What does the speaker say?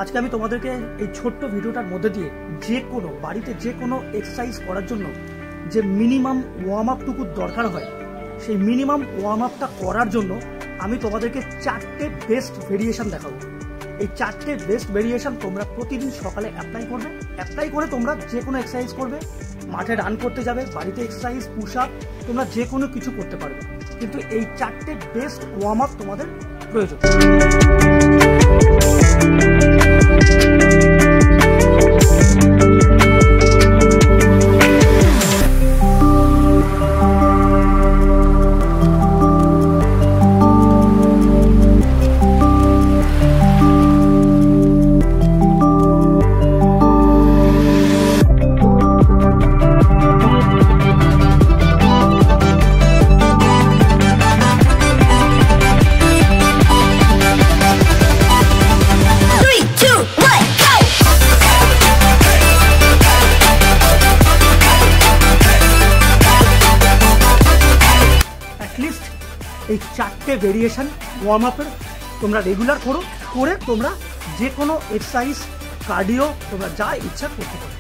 আজকে আমি তোমাদেরকে এই ছোট্ট ভিডিওটার মধ্যে দিয়ে যে কোনো বাড়িতে যে কোনো এক্সারসাইজ করার জন্য যে মিনিমাম ওয়ার্ম আপটুকু দরকার হয়, সেই মিনিমাম ওয়ার্ম আপটা করার জন্য আমি তোমাদেরকে 4টে বেস্ট ভেরিয়েশন দেখাবো। এই 4টে বেস্ট ভেরিয়েশন তোমরা প্রতিদিন সকালে অ্যাপ্লাই করে তোমরা যে কোনো এক্সারসাইজ করবে, মাঠে রান করতে যাবে, বাড়িতে এক্সারসাইজ, পুশ আপ, তোমরা যে কোনো কিছু করতে পারবে। কিন্তু এই 4টে বেস্ট ওয়ার্ম আপ তোমাদের প্রয়োজন। এই 4টে ভেরিয়েশন ওয়ার্ম আপের তোমরা রেগুলার করে তোমরা যে কোনো এক্সারসাইজ, কার্ডিও তোমরা যা ইচ্ছা করতে পারো।